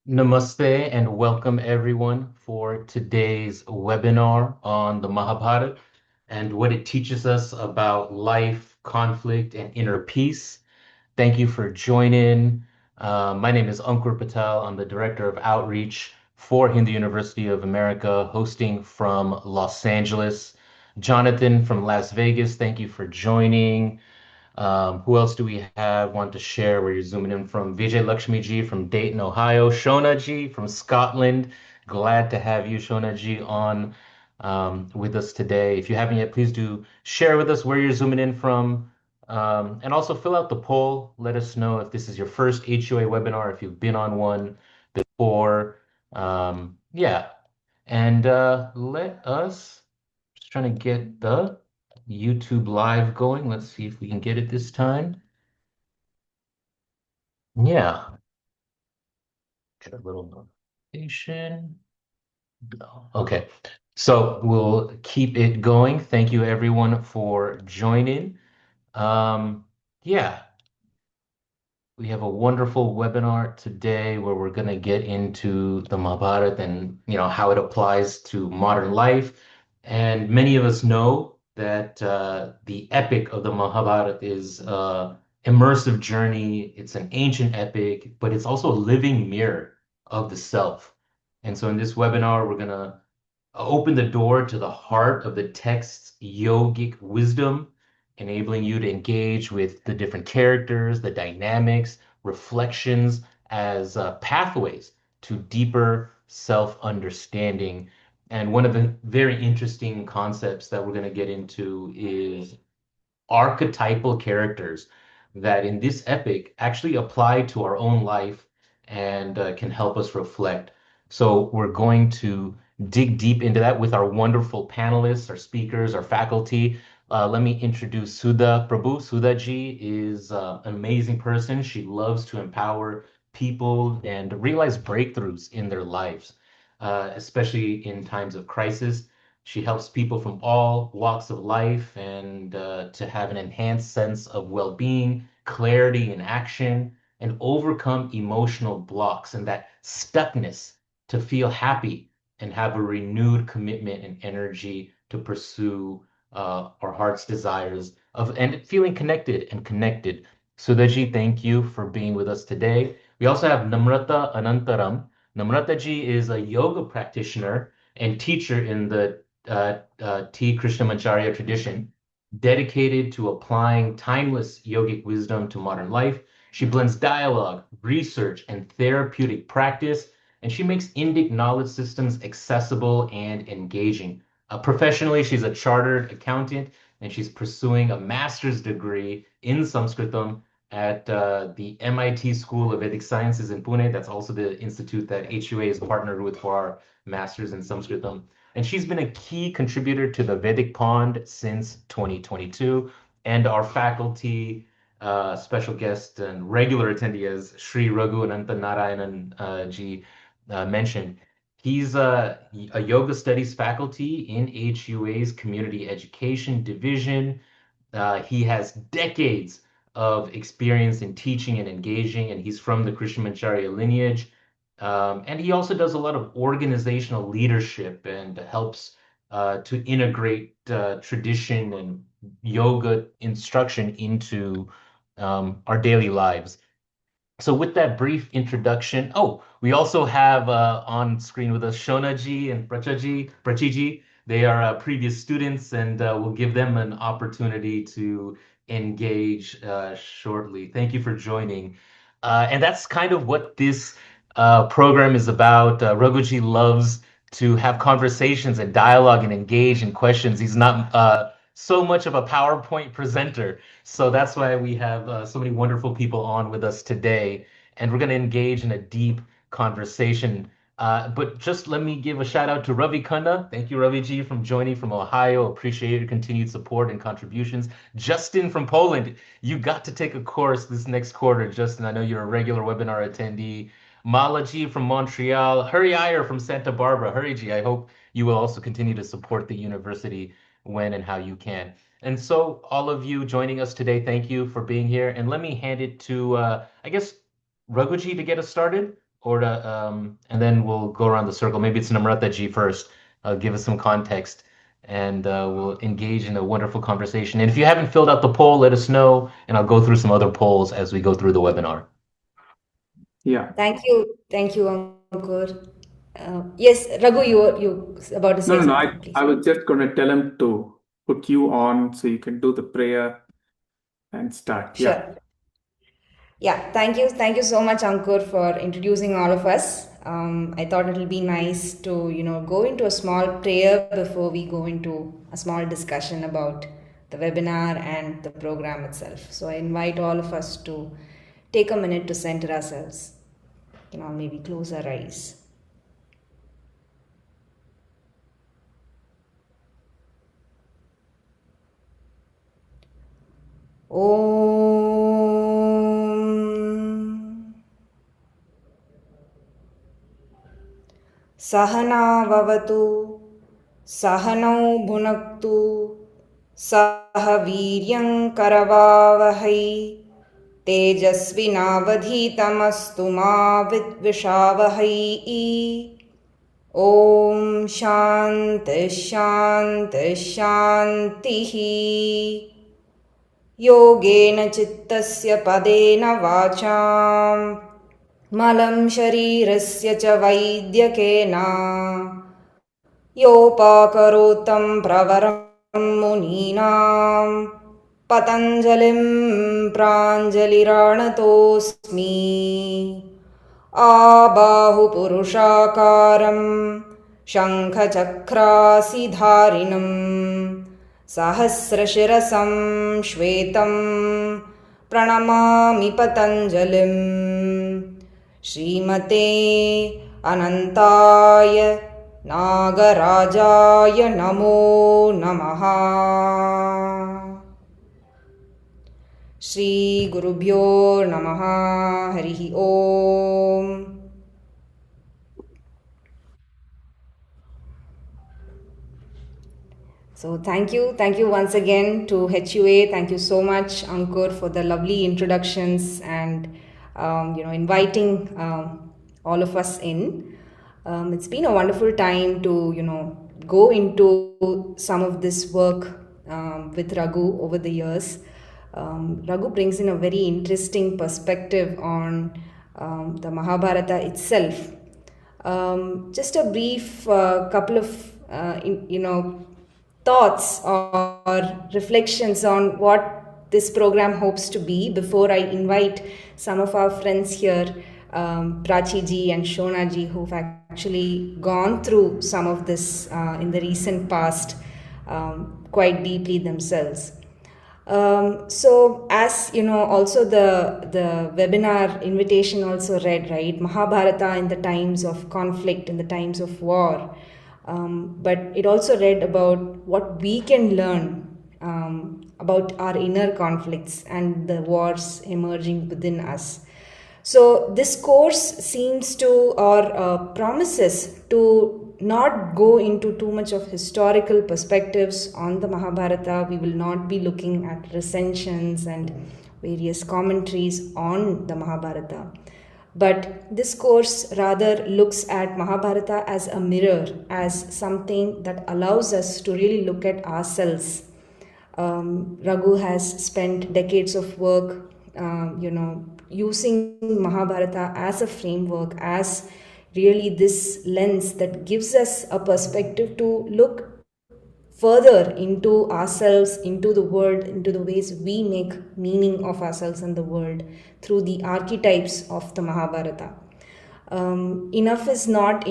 Namaste and welcome everyone for today's webinar on the Mahabharata and what it teaches us about life, conflict, and inner peace. Thank you for joining. My name is Ankur Patel. I'm the Director of Outreach for Hindu University of America, hosting from Los Angeles. Jonathan from Las Vegas, thank you for joining. Who else do we have want to share where you're zooming in from? Vijay Lakshmi ji from Dayton, Ohio. Shona ji from Scotland. Glad to have you, Shona ji, on with us today. If you haven't yet, please do share with us where you're zooming in from. And also fill out the poll. Let us know if this is your first HUA webinar, if you've been on one before. Yeah. And let us just trying to get the YouTube live going. Let's see if we can get it this time. Yeah, get a little notification. No. Okay, so we'll keep it going. Thank you everyone for joining. Um, yeah, we have a wonderful webinar today where we're going to get into the Mahabharata and how it applies to modern life. And many of us know that the epic of the Mahabharata is immersive journey. It's an ancient epic, but it's also a living mirror of the self. And so in this webinar, we're going to open the door to the heart of the text's yogic wisdom, enabling you to engage with the different characters, the dynamics, reflections as pathways to deeper self-understanding. And one of the very interesting concepts that we're going to get into is archetypal characters that in this epic actually apply to our own life and can help us reflect. So we're going to dig deep into that with our wonderful panelists, our speakers, our faculty. Let me introduce Sudha Prabhu. Sudha ji is an amazing person. She loves to empower people and realize breakthroughs in their lives, especially in times of crisis. She helps people from all walks of life and to have an enhanced sense of well-being, clarity in action, and overcome emotional blocks and that stuckness to feel happy and have a renewed commitment and energy to pursue our heart's desires of and feeling connected and connected. Sudaji, thank you for being with us today. We also have Namrata Anantaram. Namrata ji is a yoga practitioner and teacher in the T. Krishnamacharya tradition, dedicated to applying timeless yogic wisdom to modern life. She blends dialogue, research, and therapeutic practice, and she makes Indic knowledge systems accessible and engaging. Professionally, she's a chartered accountant, and she's pursuing a master's degree in Sanskritam at the MIT School of Vedic Sciences in Pune. That's also the institute that HUA is partnered with for our master's in Sanskritam. And she's been a key contributor to the Vedic Pond since 2022. And our faculty, special guest and regular attendee, as Sri Raghu Ananta Narayanan ji mentioned, he's a yoga studies faculty in HUA's community education division. He has decades of experience in teaching and engaging, and he's from the Krishnamacharya lineage. And he also does a lot of organizational leadership and helps to integrate tradition and yoga instruction into our daily lives. So with that brief introduction, oh, we also have on screen with us Shonaji and Prachiji. They are previous students, and we'll give them an opportunity to engage shortly. Thank you for joining. And that's kind of what this program is about. Raghuji loves to have conversations and dialogue and engage in questions. He's not so much of a PowerPoint presenter. So that's why we have so many wonderful people on with us today. And we're going to engage in a deep conversation. But just let me give a shout out to Ravi Khanna. Thank you, Ravi Ji, from joining from Ohio. Appreciate your continued support and contributions. Justin from Poland, you got to take a course this next quarter, Justin. I know you're a regular webinar attendee. Malaji from Montreal. Hurry Iyer from Santa Barbara. Hurry Ji, I hope you will also continue to support the university. when and how you can. And so, all of you joining us today, thank you for being here. And let me hand it to, I guess, Raghuji to get us started, and then we'll go around the circle. Maybe it's Namrata ji first. Give us some context, and we'll engage in a wonderful conversation. And if you haven't filled out the poll, let us know, and I'll go through some other polls as we go through the webinar. Yeah. Thank you, Ankur. Yes, Raghu, you about to say No. something, please. I was just going to tell him to put you on so you can do the prayer and start. Yeah. Sure. Yeah, thank you so much, Ankur, for introducing all of us. I thought it'll be nice to, go into a small prayer before we go into a small discussion about the webinar and the program itself. So I invite all of us to take a minute to center ourselves. Maybe close our eyes. ॐ सहनाववतु सहनौ भुनक्तु सह वीर्यङ्करवावहै तेजस्विनावधीतमस्तु मा विद्विषावहै ॐ शान्तिः योगेन चित्तस्य पदेन वाचां मलं शरीरस्य च वैद्यकेन योपाकरोतं प्रवरं मुनीनां पतञ्जलिं प्राञ्जलिराणतोऽस्मि आबाहुपुरुषाकारं शङ्खचक्रासिधारिणं सहस्रशिरसं श्वेतं प्रणमामि पतञ्जलिं श्रीमते अनन्ताय नागराजाय नमो नमः श्रीगुरुभ्यो नमः हरिः ओम् So thank you once again to HUA. Thank you so much, Ankur, for the lovely introductions and inviting all of us in. It's been a wonderful time to go into some of this work with Raghu over the years. Raghu brings in a very interesting perspective on the Mahabharata itself. Just a brief couple of thoughts or reflections on what this program hopes to be before I invite some of our friends here, Prachi ji and Shona ji, who've actually gone through some of this in the recent past quite deeply themselves. So as also the webinar invitation also read, right, Mahabharata in the times of conflict, in the times of war, but it also read about what we can learn about our inner conflicts and the wars emerging within us. So this course seems to or promises to not go into too much of historical perspectives on the Mahabharata. We will not be looking at recensions and various commentaries on the Mahabharata. But this course rather looks at Mahabharata as a mirror, as something that allows us to really look at ourselves. Raghu has spent decades of work, using Mahabharata as a framework, as really this lens that gives us a perspective to look further into ourselves, into the world, into the ways we make meaning of ourselves and the world through the archetypes of the Mahabharata. Enough is not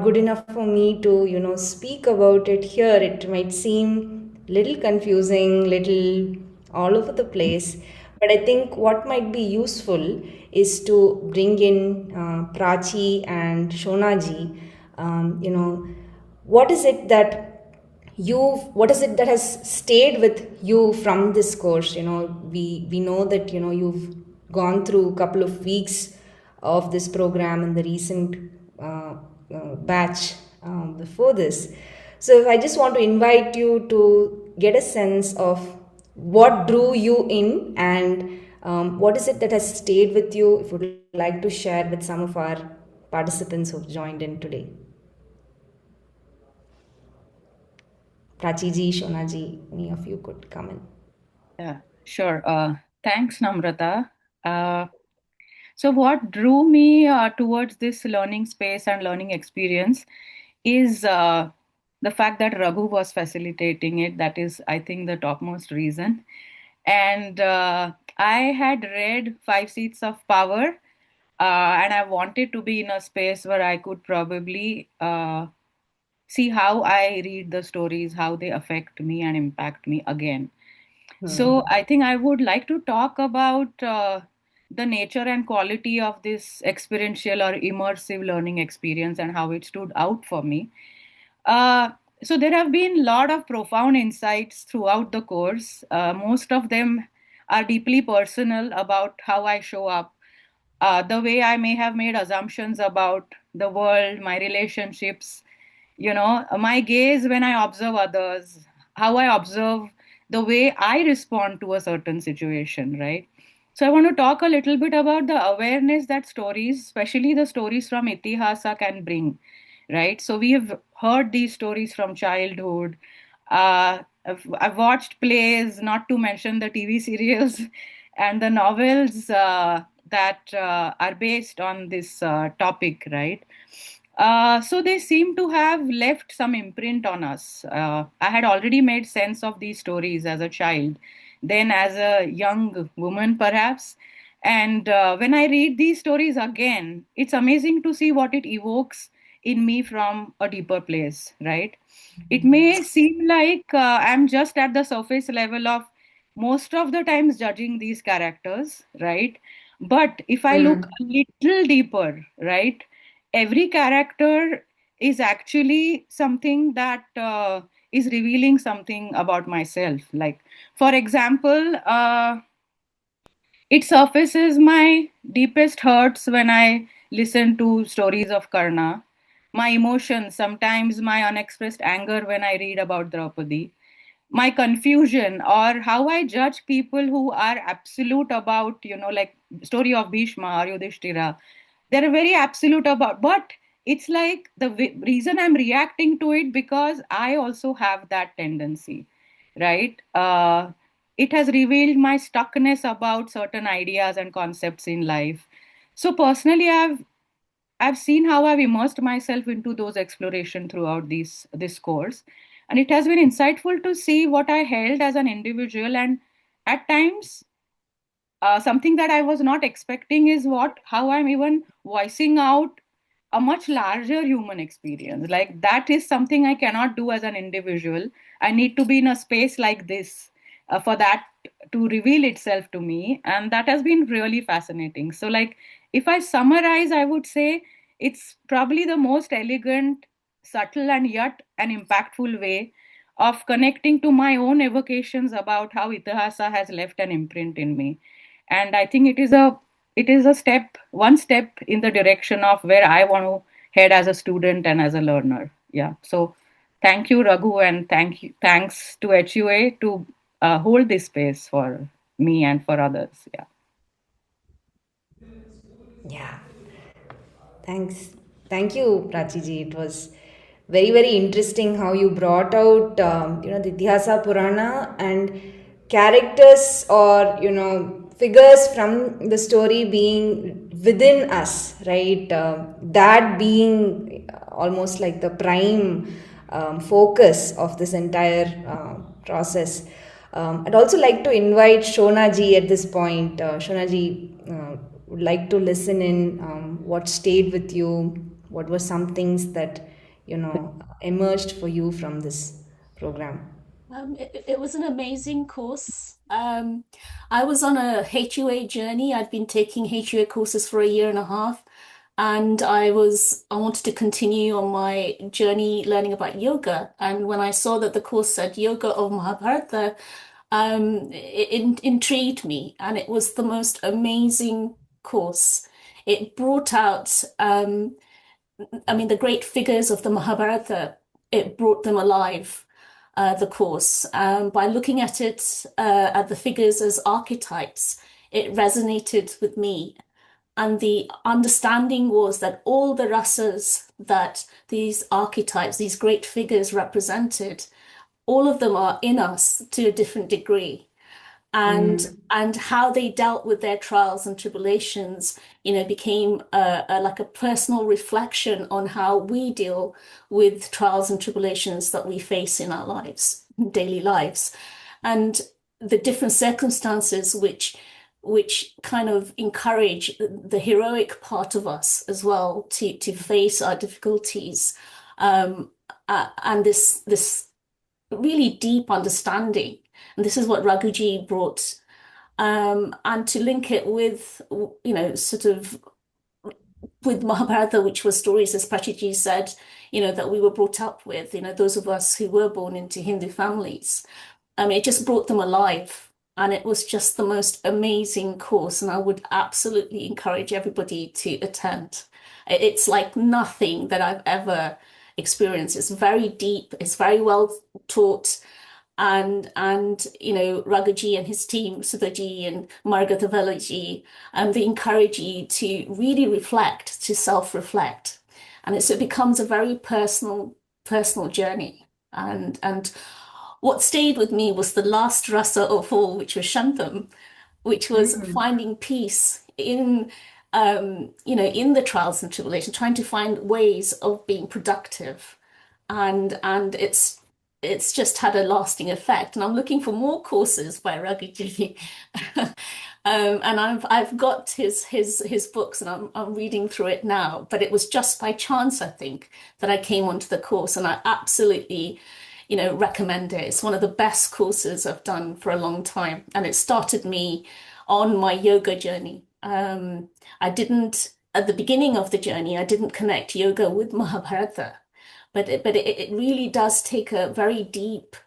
good enough for me to speak about it here. It might seem little confusing, little all over the place, but I think what might be useful is to bring in Prachi and Shonaji. What is it that has stayed with you from this course? We know that you've gone through a couple of weeks of this program in the recent batch before this. So I just want to invite you to get a sense of what drew you in, and what is it that has stayed with you, if you would like to share with some of our participants who've joined in today. Prachi ji, Shona ji, any of you could come in. Yeah, sure. Thanks, Namrata. Uh, so what drew me towards this learning space and learning experience is the fact that Raghu was facilitating it. That is, I think, the topmost reason. And I had read Five Seats of Power, and I wanted to be in a space where I could probably see how I read the stories, how they affect me and impact me again. So I think I would like to talk about the nature and quality of this experiential or immersive learning experience and how it stood out for me. Uh, so there have been a lot of profound insights throughout the course. Most of them are deeply personal about how I show up, the way I may have made assumptions about the world, my relationships, my gaze when I observe others, how I observe the way I respond to a certain situation, right? So I want to talk a little bit about the awareness that stories, especially the stories from Itihasa, can bring, right? So we have heard these stories from childhood. I've watched plays, not to mention the TV serials and the novels that are based on this topic, right? So they seem to have left some imprint on us. I had already made sense of these stories as a child, then as a young woman, perhaps. And when I read these stories again, it's amazing to see what it evokes in me from a deeper place, right? It may seem like I'm just at the surface level of most of the times judging these characters, right? But if I look a little deeper, right, every character is actually something that is revealing something about myself. Like, for example, it surfaces my deepest hurts when I listen to stories of Karna, my emotions, sometimes my unexpressed anger when I read about Draupadi, my confusion or how I judge people who are absolute about, like story of Bhishma or Yudhishthira. They're very absolute about, but it's like the reason I'm reacting to it because I also have that tendency, right? It has revealed my stuckness about certain ideas and concepts in life. So personally, I've seen how I've immersed myself into those exploration throughout this course, and it has been insightful to see what I held as an individual, and at times something that I was not expecting is what how I'm even voicing out a much larger human experience. Like that is something I cannot do as an individual. I need to be in a space like this for that to reveal itself to me, and that has been really fascinating. So, like, if I summarize, I would say it's probably the most elegant, subtle, and yet an impactful way of connecting to my own evocations about how Itihasa has left an imprint in me. And I think it is a step, one step in the direction of where I want to head as a student and as a learner. Yeah. So thank you, Raghu, and thanks to HUA to hold this space for me and for others. Yeah. Yeah. Thanks. Thank you, Prachi ji. It was very, very interesting how you brought out, the Itihasa Purana and characters or, figures from the story being within us, right? That being almost like the prime focus of this entire process. I'd also like to invite Shona ji at this point. Shona ji, would like to listen in what stayed with you, what were some things that emerged for you from this program. It was an amazing course. I was on a HUA journey. I'd been taking HUA courses for a year and a half, and I wanted to continue on my journey learning about yoga. And when I saw that the course said Yoga of Mahabharata, it intrigued me, and it was the most amazing course. It brought out, the great figures of the Mahabharata it brought them alive, the course. By looking at it, at the figures as archetypes, it resonated with me. And the understanding was that all the rasas that these archetypes, these great figures represented, all of them are in us to a different degree. And how they dealt with their trials and tribulations, became like a personal reflection on how we deal with trials and tribulations that we face in our lives, daily lives, and the different circumstances which kind of encourage the heroic part of us as well to face our difficulties, and this really deep understanding. And this is what Raghuji brought. And to link it with, sort of with Mahabharata, which was stories, as Prachiji said, that we were brought up with, those of us who were born into Hindu families. It just brought them alive. And it was just the most amazing course. And I would absolutely encourage everybody to attend. It's like nothing that I've ever experienced. It's very deep. It's very well taught. And Raghuji and his team, Sudhaji and Margatavelaji, they encourage you to really reflect, to self-reflect. And so it becomes a very personal journey. And what stayed with me was the last rasa of all, which was Shantam, which was finding peace in the trials and tribulations, trying to find ways of being productive. And it's just had a lasting effect. And I'm looking for more courses by Raghuji. And I've got his books, and I'm reading through it now. But it was just by chance, I think, that I came onto the course, and I absolutely recommend it. It's one of the best courses I've done for a long time, and it started me on my yoga journey. At the beginning of the journey, I didn't connect yoga with Mahabharata, but it really does take a very deep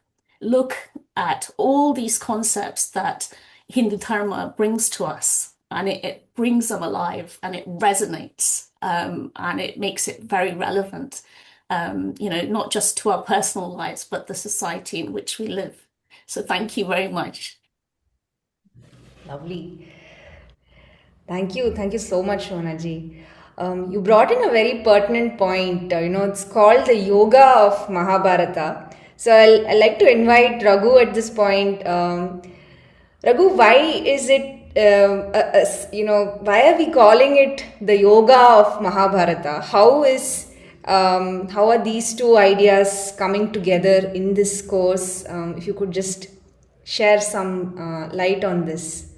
look at all these concepts that Hindu Dharma brings to us, and it brings them alive, and it resonates, and it makes it very relevant. Not just to our personal lives, but the society in which we live. So thank you very much. Lovely. Thank you. Thank you so much, Shonaji. You brought in a very pertinent point. It's called the yoga of Mahabharata. So I'll like to invite Raghu at this point. Raghu, why is it, why are we calling it the yoga of Mahabharata? How are these two ideas coming together in this course? If you could just share some light on this.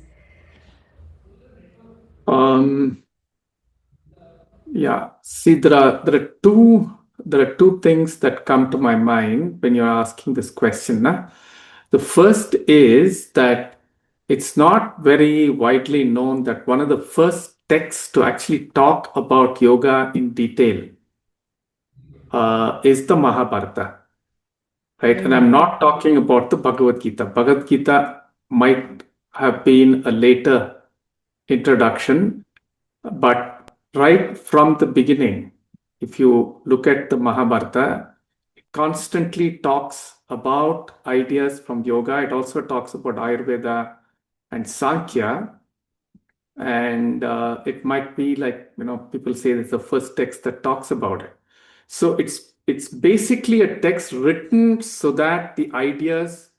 Yeah, see, there are two things that come to my mind when you're asking this question. Nah? The first is that it's not very widely known that one of the first texts to actually talk about yoga in detail is the Mahabharata, right? And I'm not talking about the Bhagavad Gita. Bhagavad Gita might have been a later introduction, but right from the beginning, if you look at the Mahabharata, it constantly talks about ideas from yoga. It also talks about Ayurveda and Sankhya. And it might be like, people say it's the first text that talks about it. So it's basically a text written so that the ideas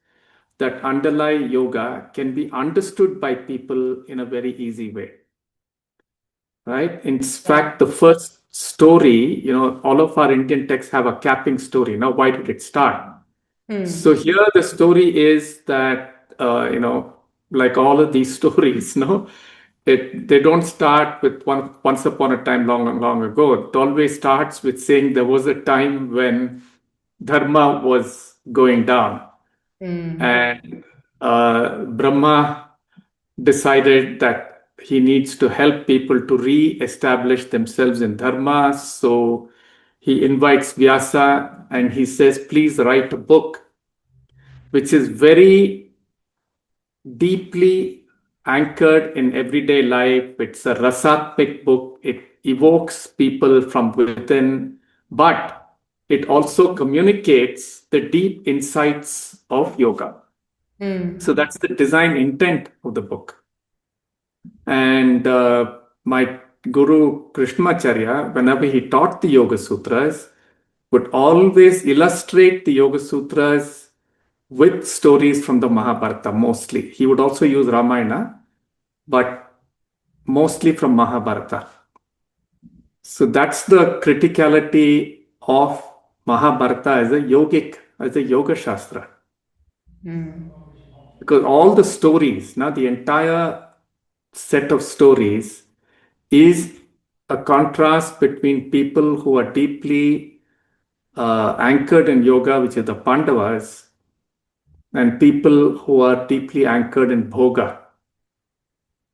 that underlie yoga can be understood by people in a very easy way. Right? In fact, the first story, all of our Indian texts have a capping story. Now, why did it start? So here the story is that, like all of these stories, they don't start with once upon a time long, long ago. It always starts with saying there was a time when Dharma was going down. And Brahma decided that he needs to help people to re-establish themselves in Dharma. So he invites Vyasa and he says, please write a book which is very deeply anchored in everyday life. It's a rasatmik book. It evokes people from within, but it also communicates the deep insights of yoga. So that's the design intent of the book. And my guru Krishnamacharya, whenever he taught the Yoga Sutras, would always illustrate the Yoga Sutras with stories from the Mahabharata mostly. He would also use Ramayana, but mostly from Mahabharata. So that's the criticality of Mahabharata as a yoga shastra. Because all the stories, now the entire set of stories is a contrast between people who are deeply anchored in yoga, which are the Pandavas, and people who are deeply anchored in bhoga,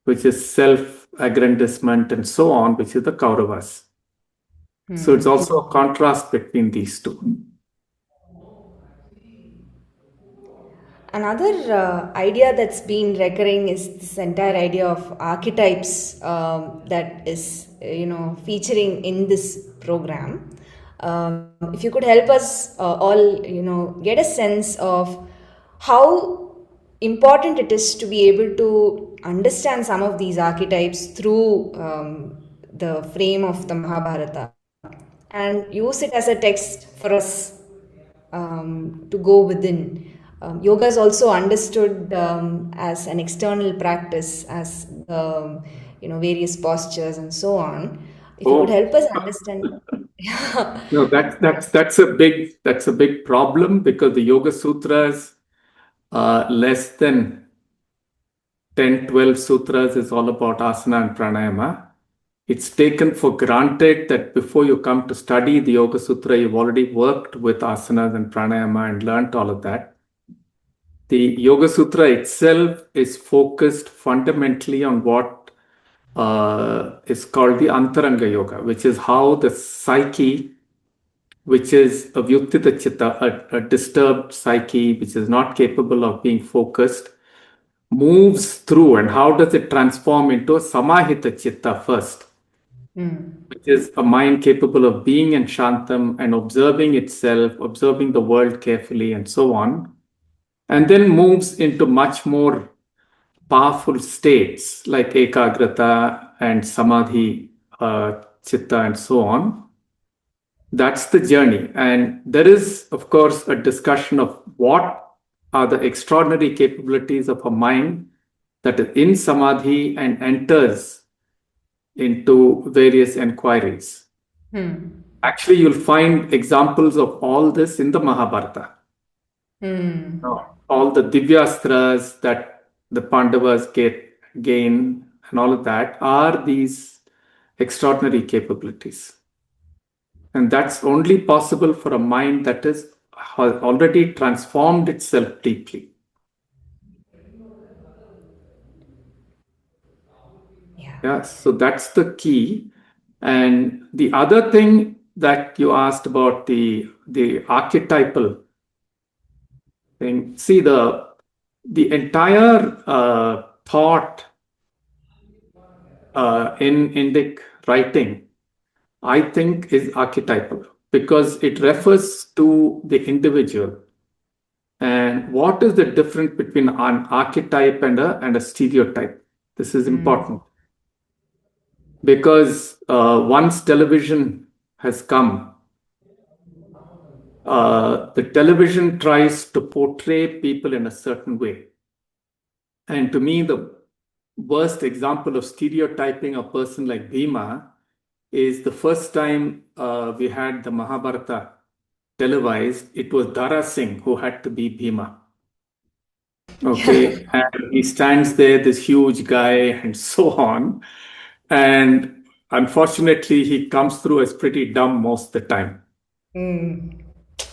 which is self-aggrandizement and so on, which is the Kauravas. So it's also a contrast between these two. Another idea that's been recurring is this entire idea of archetypes that is, featuring in this program. If you could help us all, get a sense of how important it is to be able to understand some of these archetypes through the frame of the Mahabharata and use it as a text for us to go within. Yoga is also understood as an external practice, as various postures and so on. If you could help us understand. No, that's a big problem, because the Yoga Sutras, less than 10, 12 sutras is all about asana and pranayama. It's taken for granted that before you come to study the Yoga Sutra, you've already worked with asanas and pranayama and learnt all of that. The Yoga Sutra itself is focused fundamentally on what is called the Antaranga Yoga, which is how the psyche, which is a vyuttita chitta, a disturbed psyche, which is not capable of being focused, moves through, and how does it transform into a samahita chitta first, which is a mind capable of being in shantam and observing itself, observing the world carefully, and so on, and then moves into much more powerful states like ekagrata and samadhi chitta and so on. That's the journey. And there is, of course, a discussion of what are the extraordinary capabilities of a mind that is in samadhi and enters into various inquiries. Actually, you'll find examples of all this in the Mahabharata. All the divyastras that the Pandavas gain and all of that are these extraordinary capabilities. And that's only possible for a mind that has already transformed itself deeply. Yeah, so that's the key. And the other thing that you asked about the archetypal thing, see the entire thought in Indic writing, I think, is archetypal, because it refers to the individual. And what is the difference between an archetype and a stereotype? This is important. Because once television has come, the television tries to portray people in a certain way. And to me, the worst example of stereotyping a person like Bhima is the first time we had the Mahabharata televised. It was Dara Singh who had to be Bhima. Okay, and he stands there, this huge guy, and so on. And unfortunately, he comes through as pretty dumb most of the time.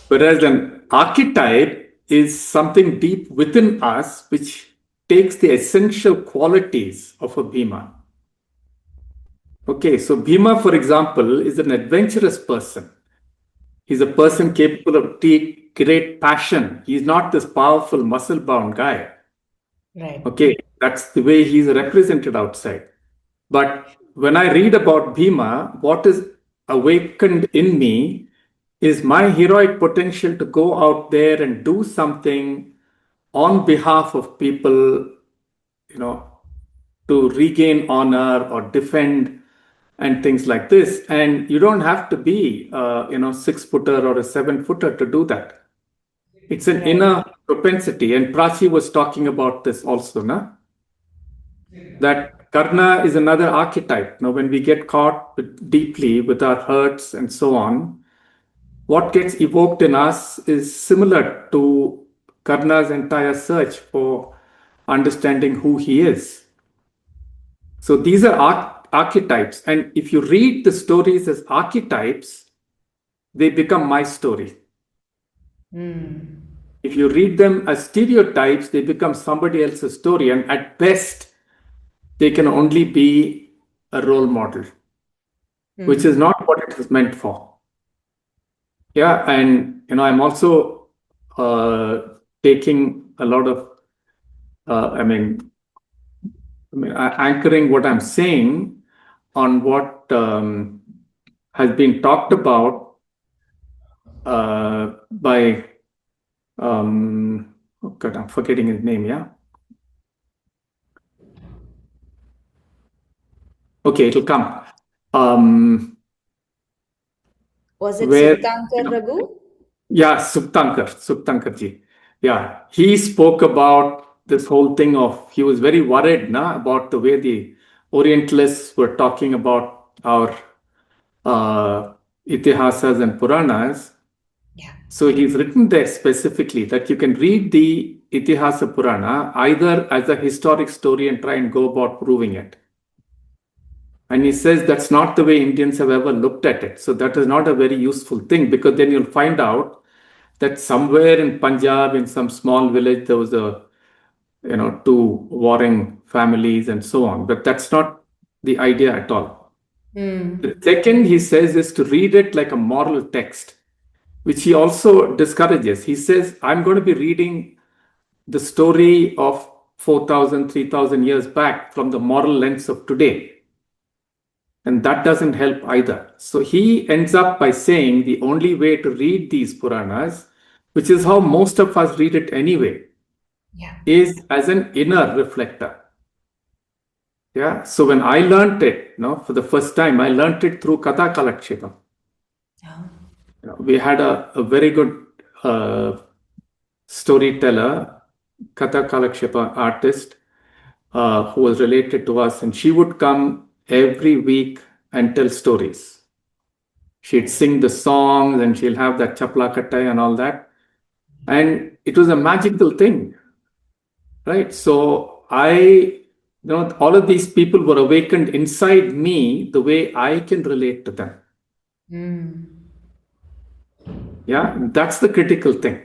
Whereas an archetype is something deep within us which takes the essential qualities of a Bhima. Okay, so Bhima, for example, is an adventurous person. He's a person capable of great passion. He's not this powerful, muscle-bound guy. Right. Okay, that's the way he's represented outside. But when I read about Bhima, what is awakened in me is my heroic potential to go out there and do something on behalf of people, to regain honor or defend and things like this. And you don't have to be, 6-footer or a 7-footer to do that. It's an Right. inner propensity. And Prachi was talking about this also, na? That Karna is another archetype. Now, when we get caught deeply with our hurts and so on, what gets evoked in us is similar to Karna's entire search for understanding who he is. So these are archetypes. And if you read the stories as archetypes, they become my story. If you read them as stereotypes, they become somebody else's story. And at best, they can only be a role model, which is not what it is meant for. Yeah. And, I'm also taking a lot of, anchoring what I'm saying on what has been talked about by, oh God, I'm forgetting his name, yeah? Okay, it'll come. Was it Where, Subtankar Raghu? yeah, Subtankar ji. Yeah, he spoke about this whole thing of, he was very worried about the way the Orientalists were talking about our itihasas and Puranas. Yeah. So he's written there specifically that you can read the Itihasa Purana either as a historic story and try and go about proving it. And he says that's not the way Indians have ever looked at it. So that is not a very useful thing, because then you'll find out that somewhere in Punjab, in some small village, there was two warring families and so on. But that's not the idea at all. The second, he says, is to read it like a moral text, which he also discourages. He says, I'm going to be reading the story of 4,000, 3,000 years back from the moral lens of today. And that doesn't help either. So he ends up by saying the only way to read these Puranas, which is how most of us read it anyway, is as an inner reflector. Yeah. So when I learned it, for the first time, I learned it through Katha Kalakshepa. We had a very good storyteller, Katha Kalakshepa artist, who was related to us, and she would come every week and tell stories. She'd sing the songs and she'll have that chapla kattai and all that. And it was a magical thing, right? So all of these people were awakened inside me the way I can relate to them. Yeah, that's the critical thing.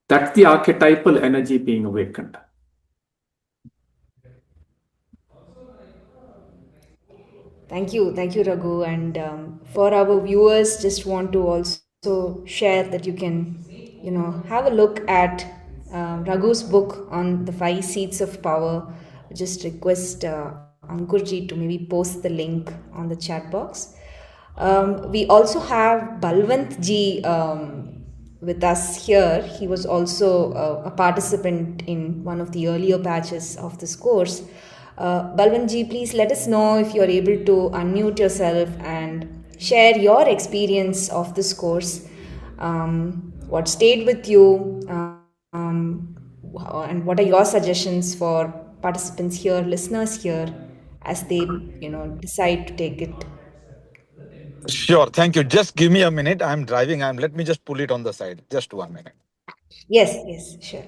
That's the archetypal energy being awakened. Thank you, Raghu. And for our viewers, just want to also share that you can, have a look at Raghu's book on the 5 seats of power. Just request Ankurji to maybe post the link on the chat box. We also have Balwant ji with us here. He was also a participant in one of the earlier batches of this course. Balwant ji, please let us know if you are able to unmute yourself and share your experience of this course. What stayed with you, and what are your suggestions for participants here, listeners here, as they decide to take it. Sure. Thank you. Just give me a minute. I'm driving. Let me just pull it on the side. Just 1 minute. Yes, sure.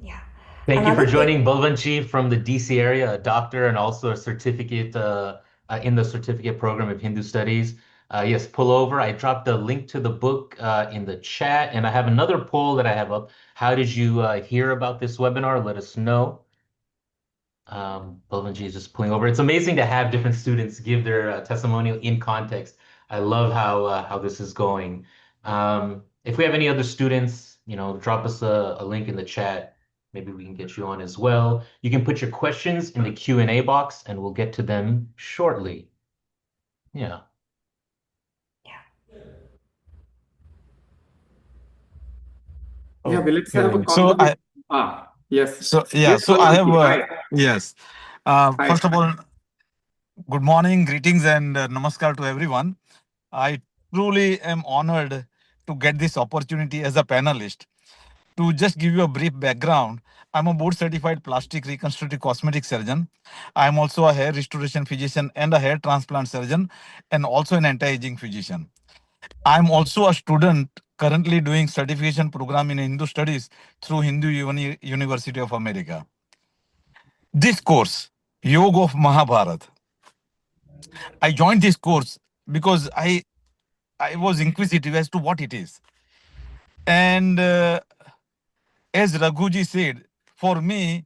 Yeah. Thank you for Another thing. joining, Balvanchi from the DC area, a doctor and also a certificate in the certificate program of Hindu Studies. Yes, pull over. I dropped a link to the book in the chat, and I have another poll that I have up. How did you hear about this webinar? Let us know. Balvanji is just pulling over. It's amazing to have different students give their testimonial in context. I love how this is going. If we have any other students, drop us a link in the chat. Maybe we can get you on as well. You can put your questions in the Q&A box, and we'll get to them shortly. Yeah. let's have a So conversation. Yes. so yeah, Yes, so I have Sonaki. Hi. yes. Hi. First of all, good morning, greetings, and namaskar to everyone. I truly am honored to get this opportunity as a panelist. To just give you a brief background, I'm a board certified plastic reconstructive cosmetic surgeon. I'm also a hair restoration physician and a hair transplant surgeon, and also an anti-aging physician. I'm also a student currently doing certification program in Hindu studies through University of America. This course, Yoga of Mahabharata, I joined this course because I was inquisitive as to what it is. And as Raghuji said, for me,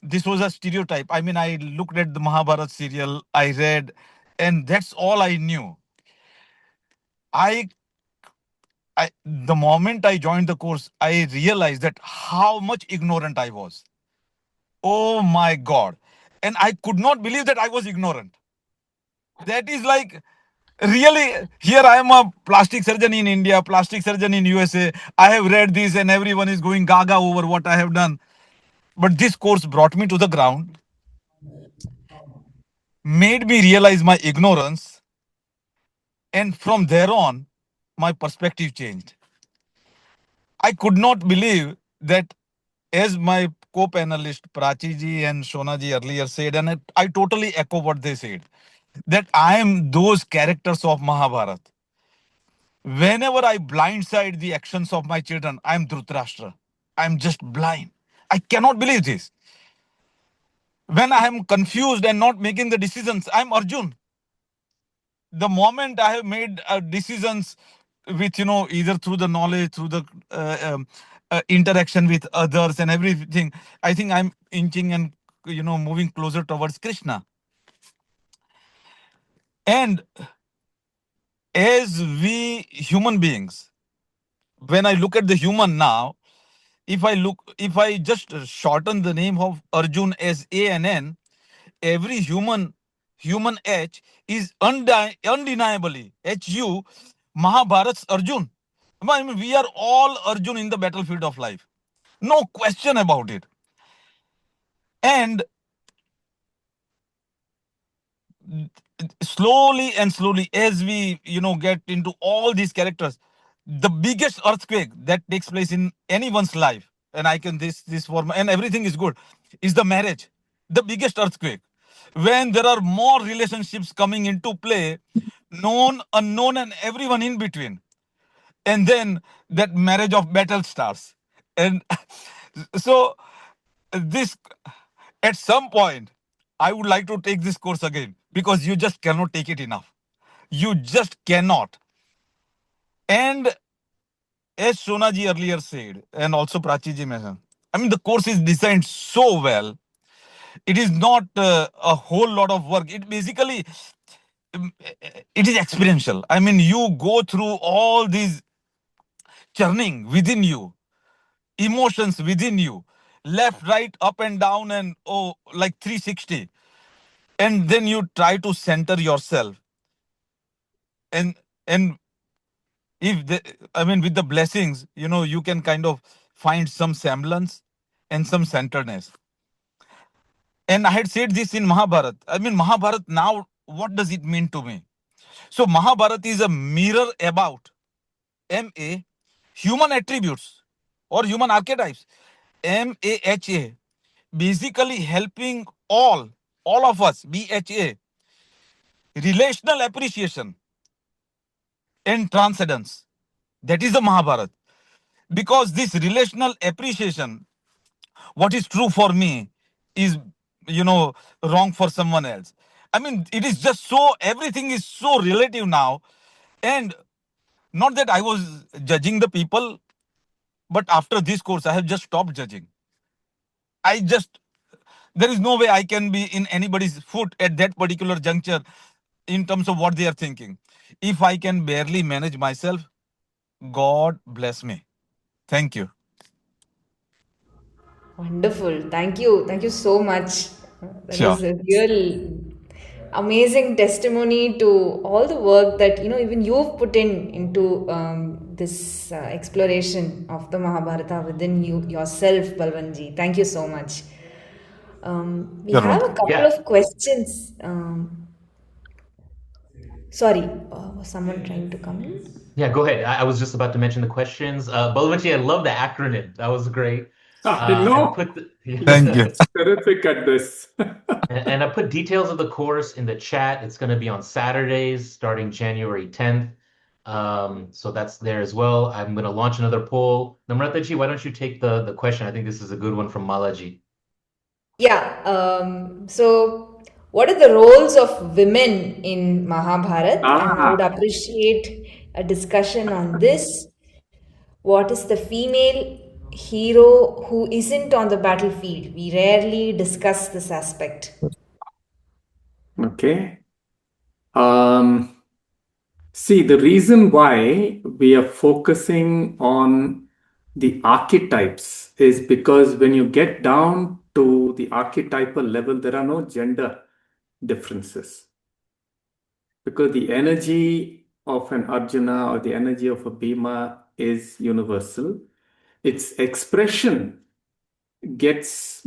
this was a stereotype. I mean, I looked at the Mahabharata serial, I read, and that's all I knew. I, the moment I joined the course, I realized that how much ignorant I was. Oh my God. And I could not believe that I was ignorant. That is like, really, here I am a plastic surgeon in India, plastic surgeon in USA. I have read this and everyone is going gaga over what I have done. But this course brought me to the ground, made me realize my ignorance, and from there on, my perspective changed. I could not believe that, as my co-panelist Prachiji and Shonaji earlier said, and I totally echo what they said, that I am those characters of Mahabharata. Whenever I blindside the actions of my children, I am Dhritarashtra. I am just blind. I cannot believe this. When I am confused and not making the decisions, I am Arjun. The moment I have made decisions with, either through the knowledge, through the interaction with others and everything, I think I'm inching and, moving closer towards Krishna. And as we human beings, when I look at the human now, if I just shorten the name of Arjun as A and N, every human H is undeniably HU Mahabharat's Arjun. I mean, we are all Arjun in the battlefield of life. No question about it. And slowly and slowly, as we, get into all these characters, the biggest earthquake that takes place in anyone's life, and I can this form, and everything is good, is the marriage. The biggest earthquake. When there are more relationships coming into play, known, unknown, and everyone in between. And then that marriage of battle starts. And so this, at some point, I would like to take this course again, because you just cannot take it enough. You just cannot. And as Shonaji earlier said, and also Prachiji mentioned, I mean, the course is designed so well. It is not a whole lot of work. It basically, it is experiential. I mean, you go through all these churning within you, emotions within you, left, right, up and down, and like 360. And then you try to center yourself. And if with the blessings, you can kind of find some semblance and some centeredness. And I had said this in Mahabharata. I mean, Mahabharata now, what does it mean to me? So Mahabharata is a mirror about MA, human attributes or human archetypes. MAHA, basically helping all of us, BHA, relational appreciation and transcendence. That is the Mahabharata. Because this relational appreciation, what is true for me is, wrong for someone else. I mean, it is just so, everything is so relative now. And not that I was judging the people, but after this course, I have just stopped judging. There is no way I can be in anybody's foot at that particular juncture in terms of what they are thinking. If I can barely manage myself, God bless me. Thank you. Wonderful. Thank you. Thank you so much. That Sure. was a real amazing testimony to all the work that even you've put into this exploration of the Mahabharata within yourself, Balwanji. Thank you so much. We You're have a welcome. couple Yeah. of questions. Sorry, was someone trying to come in? Yeah, go ahead. I was just about to mention the questions. Balvanchi, I love the acronym. That was great. I And know. put the, Thank you. He's terrific at this. and I put details of the course in the chat. It's going to be on Saturdays starting January 10th. So that's there as well. I'm going to launch another poll. Namrataji, why don't you take the question? I think this is a good one from Malaji. Yeah. So, what are the roles of women in Mahabharata? And I would appreciate a discussion on this. What is the female hero who isn't on the battlefield? We rarely discuss this aspect. Okay. See, the reason why we are focusing on the archetypes is because when you get down to the archetypal level, there are no gender differences. Because the energy of an Arjuna or the energy of a Bhima is universal. Its expression gets,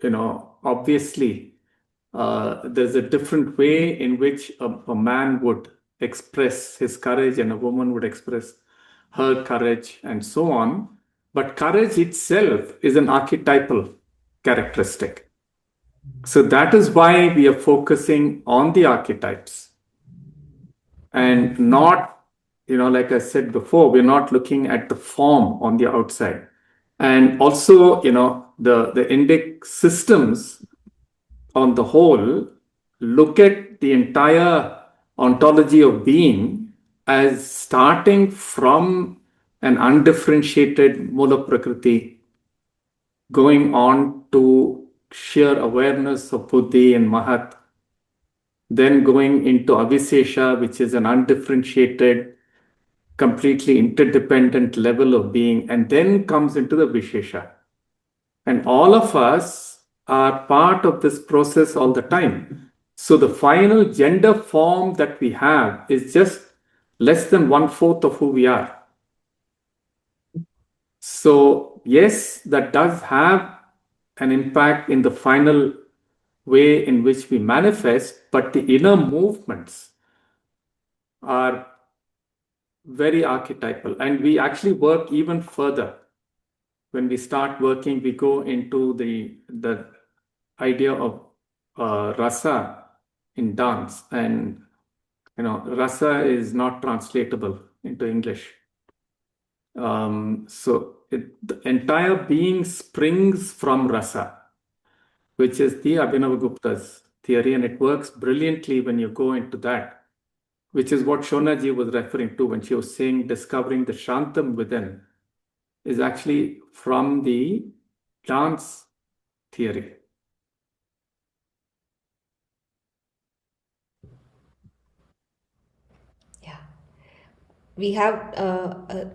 obviously, there's a different way in which a man would express his courage and a woman would express her courage and so on. But courage itself is an archetypal characteristic. So that is why we are focusing on the archetypes and not, like I said before, we're not looking at the form on the outside. And also, the Indic systems on the whole look at the entire ontology of being as starting from an undifferentiated Mula Prakriti, going on to sheer awareness of Buddhi and Mahat, then going into Avishesha, which is an undifferentiated, completely interdependent level of being, and then comes into the Vishesha. And all of us are part of this process all the time. So the final gender form that we have is just less than 1/4 of who we are. So yes, that does have an impact in the final way in which we manifest, but the inner movements are very archetypal. And we actually work even further. When we start working, we go into the idea of rasa in dance. And, rasa is not translatable into English. So the entire being springs from rasa, which is the Abhinavagupta's theory, and it works brilliantly when you go into that, which is what Shonaji was referring to when she was saying discovering the Shantam within is actually from the dance theory. Yeah. We have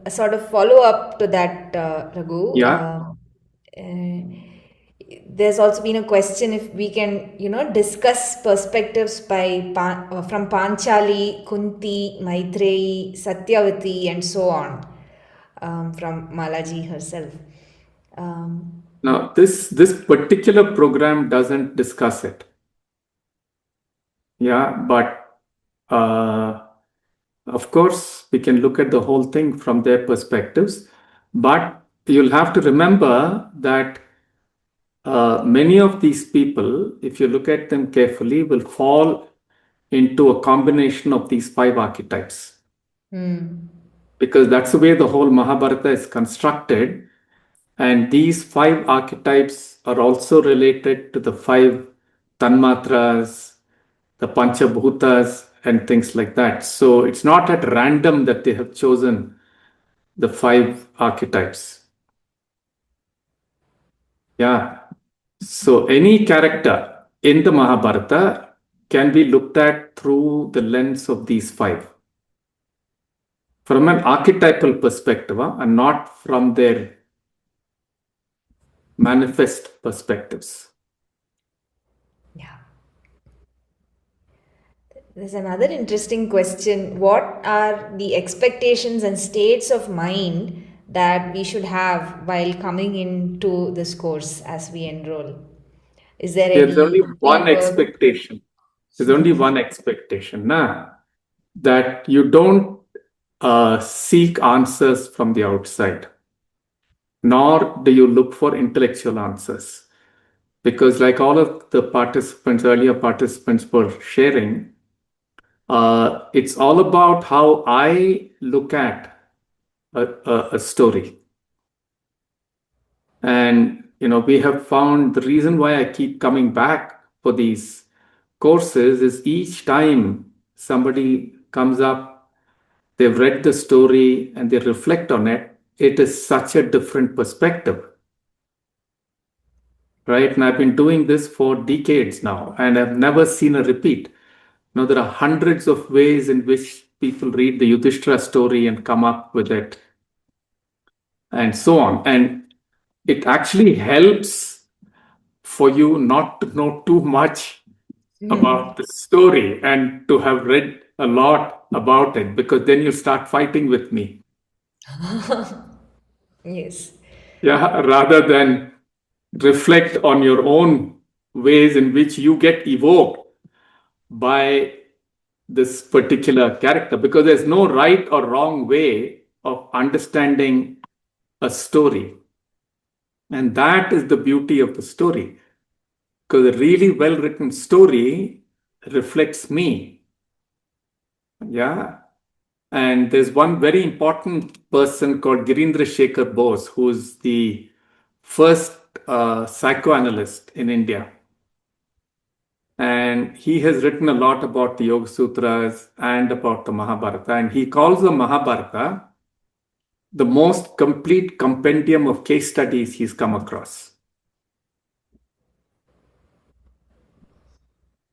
a sort of follow up to that, Raghu. Yeah. There's also been a question if we can, discuss perspectives from Panchali, Kunti, Maitreyi, Satyavati, and so on, from Malaji herself. Now, this particular program doesn't discuss it. Yeah, but of course, we can look at the whole thing from their perspectives. But you'll have to remember that many of these people, if you look at them carefully, will fall into a combination of these 5 archetypes. Because that's the way the whole Mahabharata is constructed. And these 5 archetypes are also related to the 5 tanmatras, the panchabhutas, and things like that. So it's not at random that they have chosen the 5 archetypes. Yeah. So any character in the Mahabharata can be looked at through the lens of these 5. From an archetypal perspective, and not from their manifest perspectives. Yeah. There's another interesting question. What are the expectations and states of mind that we should have while coming into this course as we enroll? Is there There's only any one pre-work? expectation. There's only one expectation, that you don't seek answers from the outside, nor do you look for intellectual answers. Because, like all of the participants, earlier participants were sharing, it's all about how I look at a story. And, we have found the reason why I keep coming back for these courses is each time somebody comes up, they've read the story and they reflect on it, it is such a different perspective. Right? And I've been doing this for decades now, and I've never seen a repeat. There are hundreds of ways in which people read the Yudhishthira story and come up with it, and so on. And it actually helps for you not to know too much about the story and to have read a lot about it, because then you start fighting with me. Yes. Yeah, rather than reflect on your own ways in which you get evoked by this particular character, because there's no right or wrong way of understanding a story. And that is the beauty of the story, because a really well written story reflects me. Yeah. And there's one very important person called Girindra Shekhar Bose, who's the first psychoanalyst in India. And he has written a lot about the Yoga Sutras and about the Mahabharata. And he calls the Mahabharata the most complete compendium of case studies he's come across.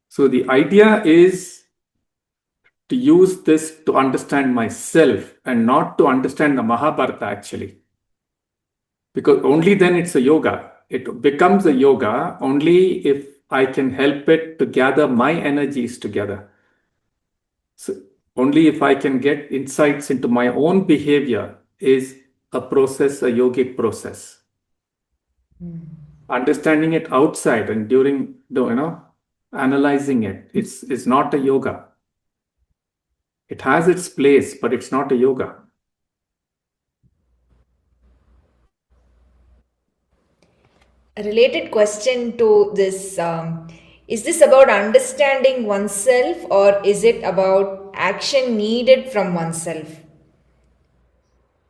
So the idea is to use this to understand myself and not to understand the Mahabharata actually. Because only then it's a yoga. It becomes a yoga only if I can help it to gather my energies together. So only if I can get insights into my own behavior is a process, a yogic process. Understanding it outside and during, analyzing it, it's not a yoga. It has its place, but it's not a yoga. A related question to this, is this about understanding oneself or is it about action needed from oneself?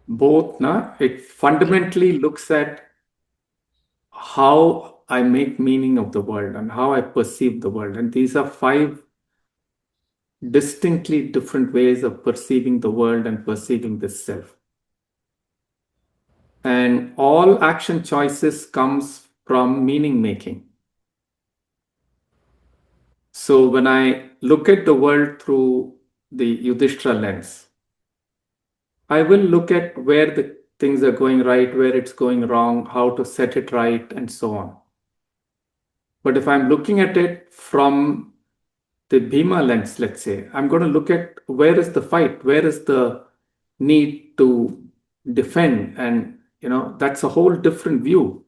Both, it fundamentally looks at how I make meaning of the world and how I perceive the world. And these are 5 distinctly different ways of perceiving the world and perceiving the self. And all action choices comes from meaning making. So when I look at the world through the Yudhishthira lens, I will look at where the things are going right, where it's going wrong, how to set it right, and so on. But if I'm looking at it from the Bhima lens, let's say, I'm going to look at where is the fight, where is the need to defend, and that's a whole different view.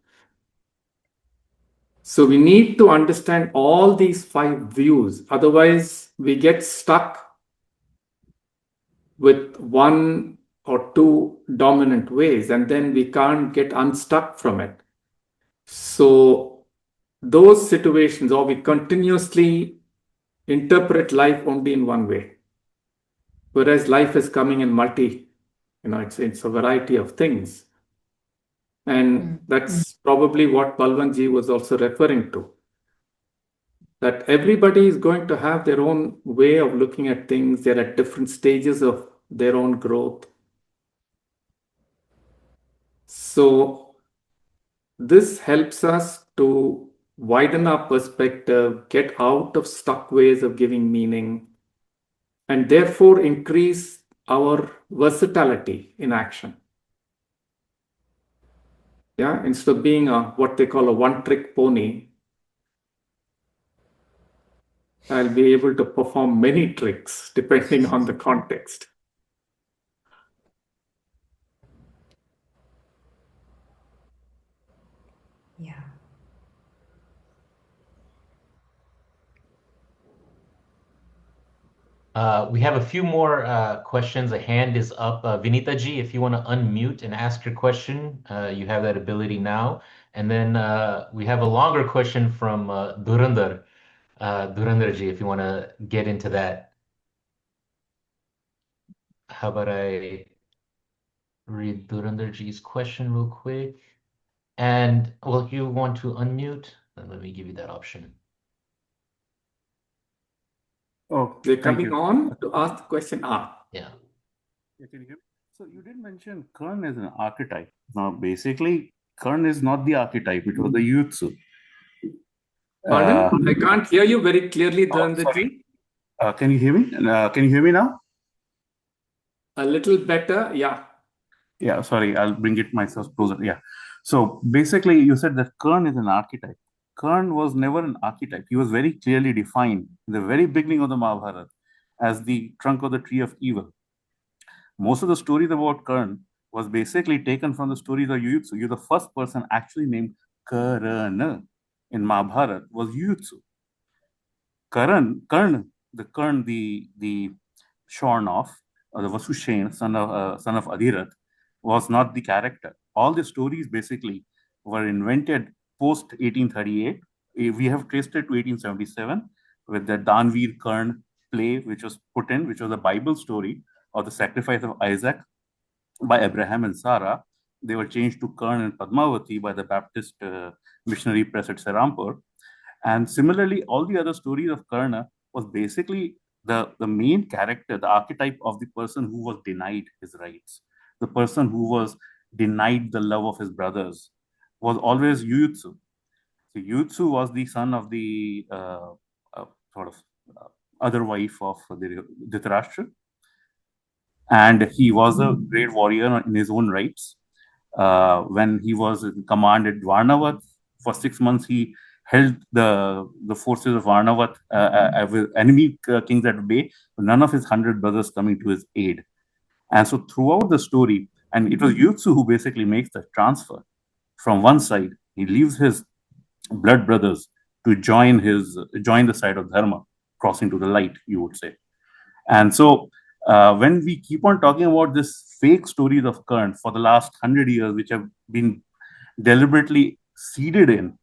So we need to understand all these 5 views, otherwise we get stuck with 1 or 2 dominant ways, and then we can't get unstuck from it. So those situations, or we continuously interpret life only in one way, whereas life is coming in it's a variety of things. And that's probably what Balwanji was also referring to, that everybody is going to have their own way of looking at things. They're at different stages of their own growth. So this helps us to widen our perspective, get out of stuck ways of giving meaning, and therefore increase our versatility in action. Yeah, instead of being what they call a one-trick pony, I'll be able to perform many tricks depending on the context. Yeah. We have a few more questions. A hand is up. Vinita ji, if you want to unmute and ask your question, you have that ability now. And then we have a longer question from Dhurandhar. Dhurandhar ji, if you want to get into that. How about I read Dhurandhar ji's question real quick? And well, if you want to unmute, then let me give you that option. Oh, They're thank coming you. on to ask the question. Yeah. Yeah, can you hear me? So you did mention Karn as an archetype. Now, basically, Karn is not the archetype. It was the Yutsu. Pardon? I can't hear you very clearly, Dhurandhar sorry. ji. Can you hear me? Can you hear me now? A little better, yeah. Yeah, sorry. I'll bring it myself closer. Yeah. So basically, you said that Karn is an archetype. Karn was never an archetype. He was very clearly defined in the very beginning of the Mahabharata as the trunk of the tree of evil. Most of the stories about Karn was basically taken from the stories of Yuyutsu. You're the first person actually named Karna in Mahabharata was Yuyutsu. Karn, the shorn off, the Vasushen, son of Adhirath, was not the character. All the stories basically were invented post 1838. We have traced it to 1877 with the Danveer Karn play, which was put in, which was a Bible story of the sacrifice of Isaac by Abraham and Sarah. They were changed to Karn and Padmavati by the Baptist missionary press at Serampur. And similarly, all the other stories of Karna was basically the main character, the archetype of the person who was denied his rights, the person who was denied the love of his brothers, was always Yuyutsu. So Yuyutsu was the son of the other wife of the Dhritarashtra, and he was a great warrior in his own rights. When he was in command at Varnavat, for 6 months he held the forces of Varnavat with enemy kings at bay, none of his 100 brothers coming to his aid. And so throughout the story, and it was Yutsu who basically makes the transfer from one side. He leaves his blood brothers to join the side of Dharma, crossing to the light, you would say. And so when we keep on talking about this fake stories of Karn for the last 100 years, which have been deliberately seeded in,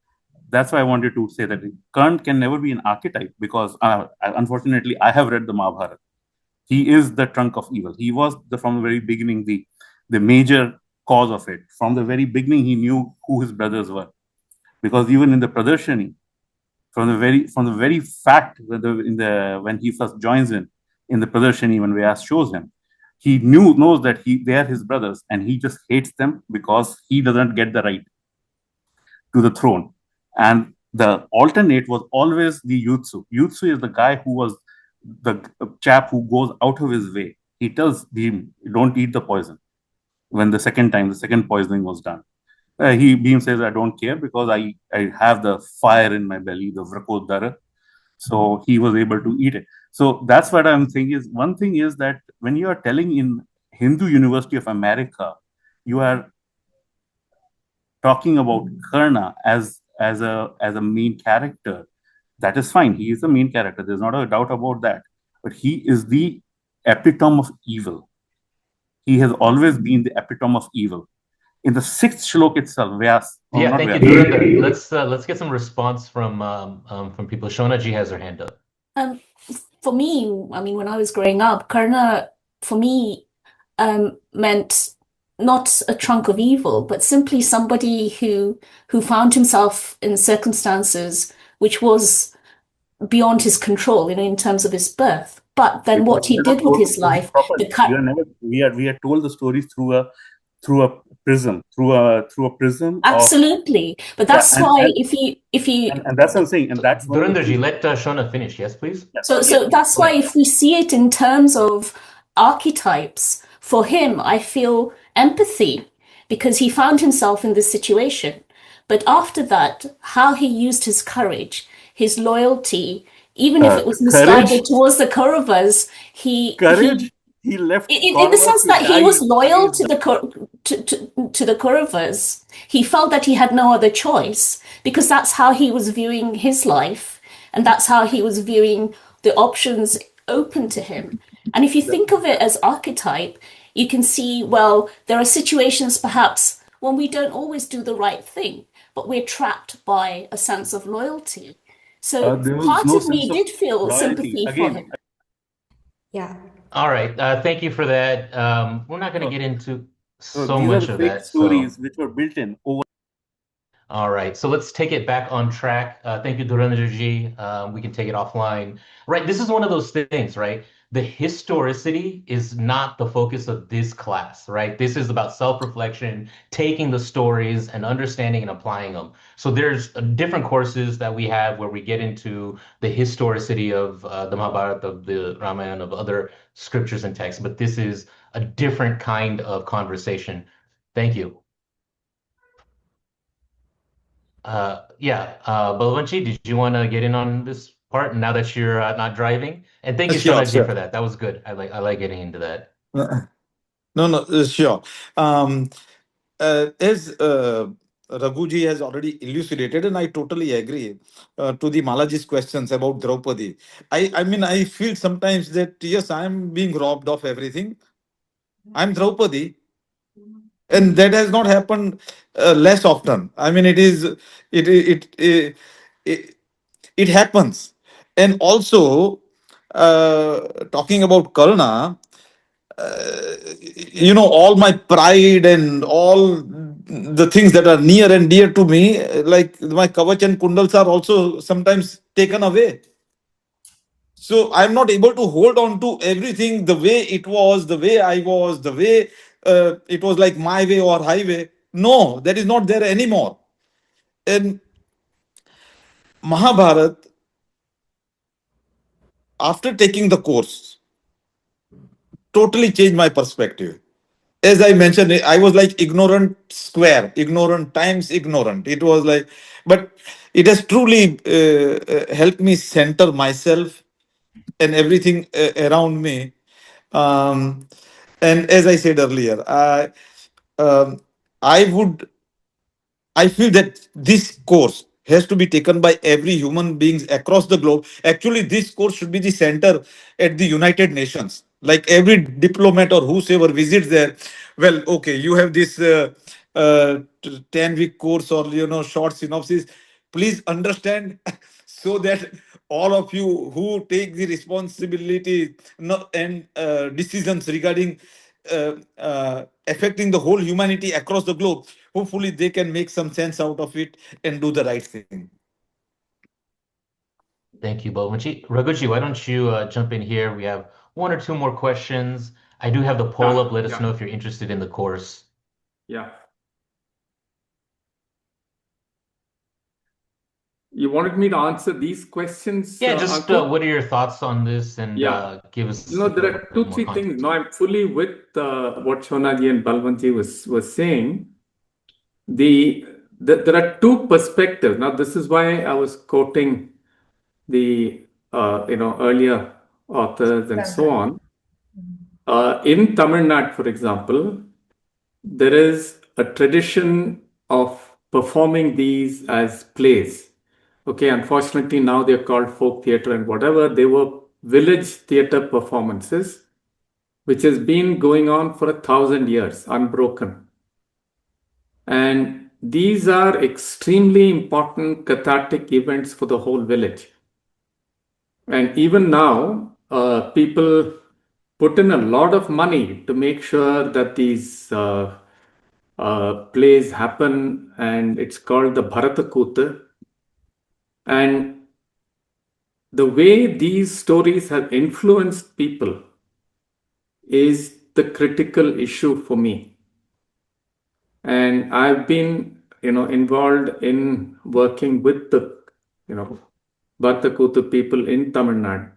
that's why I wanted to say that Karn can never be an archetype, because unfortunately I have read the Mahabharata. He is the trunk of evil. He was from the very beginning the major cause of it. From the very beginning, he knew who his brothers were, because even in the Pradarshani, from the very fact that when he first joins in the Pradarshani, when Vyas shows him, he knows that they are his brothers, and he just hates them because he doesn't get the right to the throne. And the alternate was always the Yutsu. Yutsu is the guy who was the chap who goes out of his way. He tells Bhim, don't eat the poison. When the second poisoning was done, Bhim says, I don't care, because I have the fire in my belly, the Vrakodara. So he was able to eat it. So that's what I'm saying is, one thing is that when you are telling in Hindu University of America, you are talking about Karna as a main character. That is fine. He is the main character. There's not a doubt about that. But he is the epitome of evil. He has always been the epitome of evil. In the 6th shlok itself, Vyas. Yeah, thank you, Dhurandhar. Let's get some response from people. Shona ji has her hand up. For me, I mean, when I was growing up, Karna, for me, meant not a trunk of evil, but simply somebody who found himself in circumstances which was beyond his control, in terms of his birth. But then what he did with his life, we are told the stories through a prism. Absolutely. But that's why if you and that's what I'm saying, and that's Dhurandhar ji, let Shona finish. Yes, please. So that's why if we see it in terms of archetypes, for him, I feel empathy because he found himself in this situation. But after that, how he used his courage, his loyalty, even if it was misguided Courage. towards the Kauravas, Courage. He left in the Kauravas sense to that he was die. loyal to the Kauravas, he felt that he had no other choice because that's how he was viewing his life, and that's how he was viewing the options open to him. And if you think of it as archetype, you can see, well, there are situations perhaps when we don't always do the right thing, but we're trapped by a sense of loyalty. So There was part no of me sense of did feel loyalty. sympathy for Again, him. Yeah. All right. Thank you for that. We're not going to No. get into no, so these are much the of fake that. stories which were built in over. All right, so let's take it back on track. Thank you, Dhurandarji. We can take it offline. Right, this is one of those things, right? The historicity is not the focus of this class, right? This is about self-reflection, taking the stories and understanding and applying them. So there's different courses that we have where we get into the historicity of the Mahabharata, of the Ramayana, of other scriptures and texts, but this is a different kind of conversation. Thank you. Balwanshi, did you want to get in on this part now that you're not driving? And thank you, Sure, Shonaji, sure. for that. That was good. I like getting into that. No, sure. As Raghuji has already elucidated, and I totally agree to the Malaji's questions about Draupadi. I mean, I feel sometimes that yes, I'm being robbed of everything. I'm Draupadi, and that has not happened less often. I mean, it it happens, and also talking about Karna. All my pride and all the things that are near and dear to me, like my kavach and kundals, are also sometimes taken away. So I'm not able to hold on to everything the way it was, the way I was, the way it was, like my way or highway. No, that is not there anymore. And Mahabharat, after taking the course, totally changed my perspective. As I mentioned, I was like ignorant square, ignorant times ignorant. It was like, but it has truly helped me center myself and everything around me. Um, and as I said earlier, um, I would I feel that this course has to be taken by every human beings across the globe. Actually, this course should be the center at the United Nations. Like every diplomat or whosoever visits there, well, okay, you have this 10-week course or short synopsis. Please understand so that all of you who take the responsibility and decisions regarding affecting the whole humanity across the globe, hopefully they can make some sense out of it and do the right thing. Thank you, Balwanshi. Raghuji, why don't you jump in here? We have one or two more questions. I do have the poll up. Let us know if you're interested in the course. Yeah. You wanted me to answer these questions? Yeah, just what are your thoughts on this, and give us there are two, three things. No, I'm fully with what Shonaji and Balwanji was saying. There are two perspectives. Now, this is why I was quoting the earlier authors and so on. In Tamil Nadu, for example, there is a tradition of performing these as plays. Okay, unfortunately, now they're called folk theater and whatever. They were village theater performances, which has been going on for 1,000 years, unbroken. And these are extremely important cathartic events for the whole village. And even now, people put in a lot of money to make sure that these plays happen, and it's called the Bharata Kutha. And the way these stories have influenced people is the critical issue for me. And I've been, involved in working with the, Bharata Kutha people in Tamil Nadu.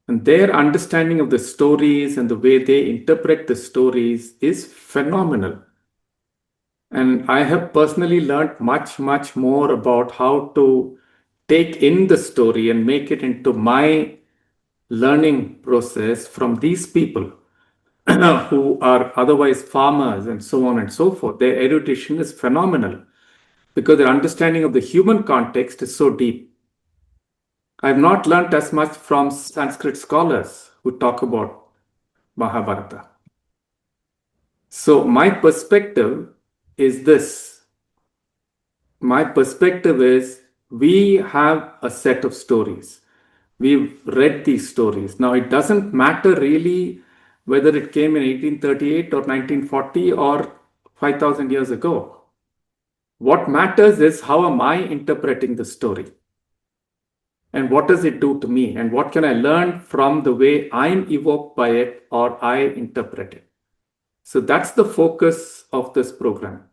And their understanding of the stories and the way they interpret the stories is phenomenal. And I have personally learned much, much more about how to take in the story and make it into my learning process from these people who are otherwise farmers and so on and so forth. Their erudition is phenomenal because their understanding of the human context is so deep. I've not learnt as much from Sanskrit scholars who talk about Mahabharata. So my perspective is this. My perspective is we have a set of stories. We've read these stories. Now, it doesn't matter really whether it came in 1838 or 1940 or 5,000 years ago. What matters is how am I interpreting the story? And what does it do to me? And what can I learn from the way I'm evoked by it or I interpret it? So that's the focus of this program.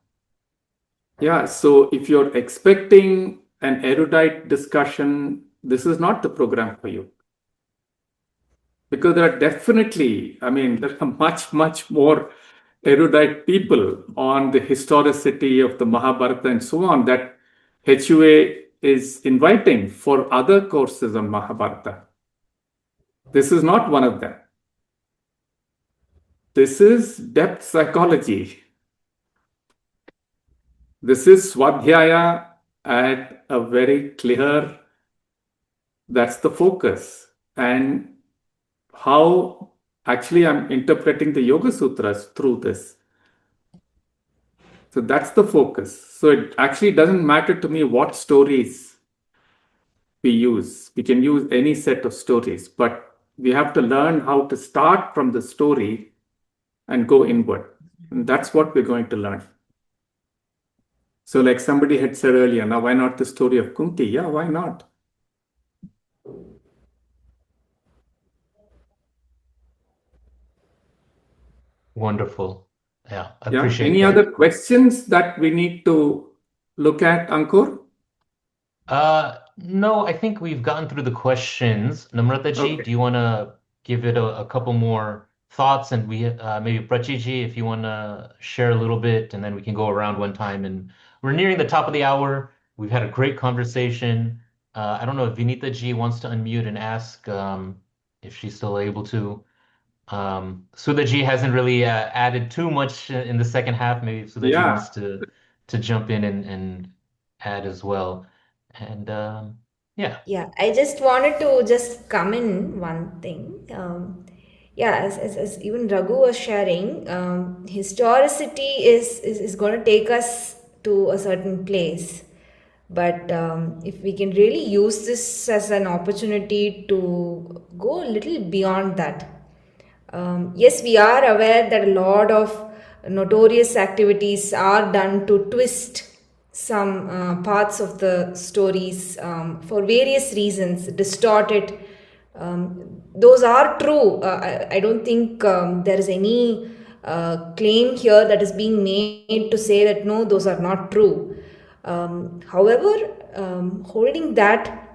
Yeah, so if you're expecting an erudite discussion, this is not the program for you. Because there are definitely, there are much more erudite people on the historicity of the Mahabharata and so on that HUA is inviting for other courses on Mahabharata. This is not one of them. This is depth psychology. This is Svādhyāya at a very clear, that's the focus. And how actually I'm interpreting the Yoga Sutras through this. So that's the focus. So it actually doesn't matter to me what stories we use. We can use any set of stories, but we have to learn how to start from the story and go inward. And that's what we're going to learn. So like somebody had said earlier, now why not the story of Kunti? Yeah, why not? Wonderful. Yeah, I Yeah. appreciate Any that. other questions that we need to look at, Ankur? No, I think we've gotten through the questions. Namrata ji, Okay. do you want to give it a couple more thoughts? And we maybe Prachi ji, if you want to share a little bit, and then we can go around one time. And we're nearing the top of the hour. We've had a great conversation. I don't know if Vinita ji wants to unmute and ask if she's still able to. Sudha ji hasn't really added too much in the second half. Maybe if Sudha ji Yeah. wants to jump in and add as well. And yeah. Yeah, I just wanted to just come in one thing. Yeah, as even Raghu was sharing, historicity is going to take us to a certain place. But if we can really use this as an opportunity to go a little beyond that. Yes, we are aware that a lot of notorious activities are done to twist some parts of the stories for various reasons, distort it. Those are true. I don't think there is any claim here that is being made to say that no, those are not true. However, holding that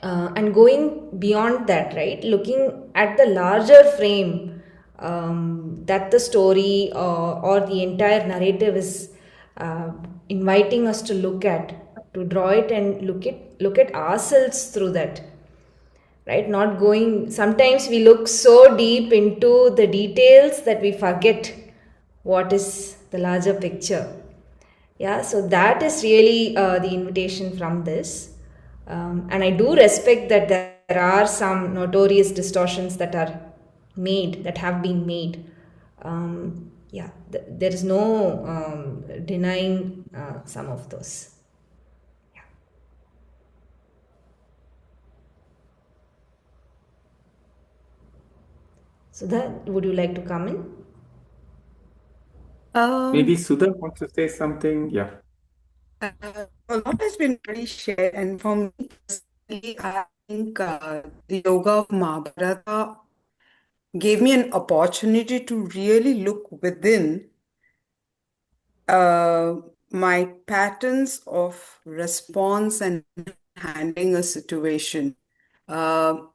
and going beyond that, right, looking at the larger frame that the story or the entire narrative is inviting us to look at, to draw it and look at ourselves through that, right? Not going, sometimes we look so deep into the details that we forget what is the larger picture. Yeah, so that is really the invitation from this. And I do respect that there are some notorious distortions that are made, that have been made. Yeah, there is no denying some of those. Yeah. Sudha, would you like to come in? Maybe Sudha wants to say something. Yeah. A lot has been already shared, and for me personally, I think the yoga of Mahabharata gave me an opportunity to really look within my patterns of response and handling a situation, to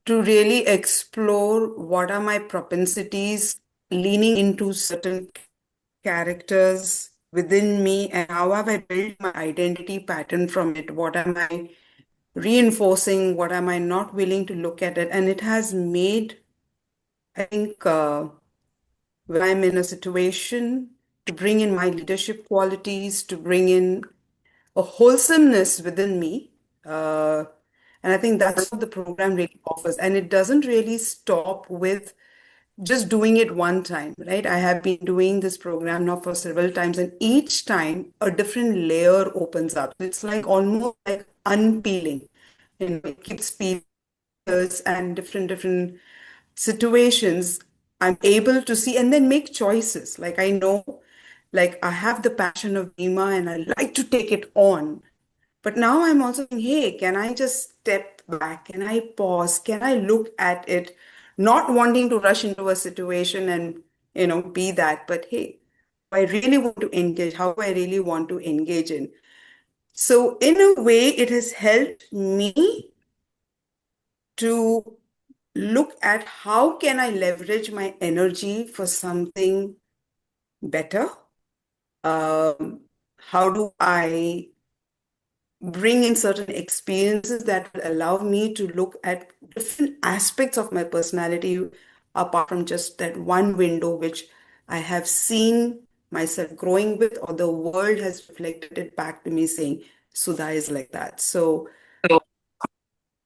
really explore what are my propensities, leaning into certain characters, within me and how have I built my identity pattern from it? What am I reinforcing? What am I not willing to look at it? And it has made, I think, when I'm in a situation to bring in my leadership qualities, to bring in a wholesomeness within me. And I think that's what the program really offers. And it doesn't really stop with just doing it one time, right? I have been doing this program now for several times, and each time a different layer opens up. It's like almost like unpeeling. It keeps peeling and different situations I'm able to see and then make choices. Like I know, like I have the passion of Bima and I like to take it on. But now I'm also saying, hey, can I just step back? Can I pause? Can I look at it, not wanting to rush into a situation and, be that, but hey, I really want to engage, how I really want to engage in. So in a way, it has helped me to look at how can I leverage my energy for something better? How do I bring in certain experiences that will allow me to look at different aspects of my personality apart from just that one window which I have seen myself growing with, or the world has reflected it back to me saying, Sudha is like that. So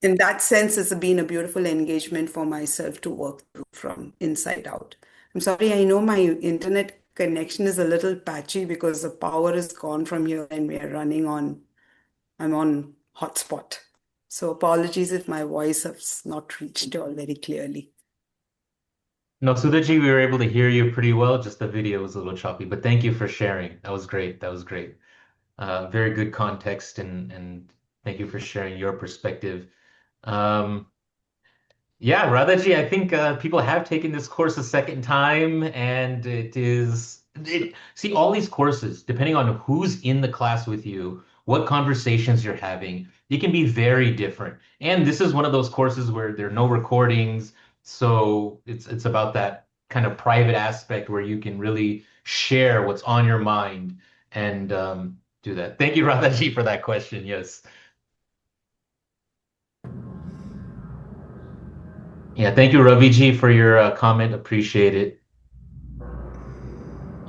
in that sense, it's been a beautiful engagement for myself to work through from inside out. I'm sorry, I know my internet connection is a little patchy because the power is gone from here and I'm on hotspot. So apologies if my voice has not reached you all very clearly. No, Sudhaji, we were able to hear you pretty well. Just the video was a little choppy, but thank you for sharing. That was great. That was great. Very good context, and thank you for sharing your perspective. Um, Yeah, Radhaji, I think people have taken this course a second time, and see, all these courses, depending on who's in the class with you, what conversations you're having, it can be very different. And this is one of those courses where there are no recordings, so it's about that kind of private aspect where you can really share what's on your mind and do that. Thank you, Radhaji, for that question. Yes. Yeah, thank you, Raviji, for your comment. Appreciate it.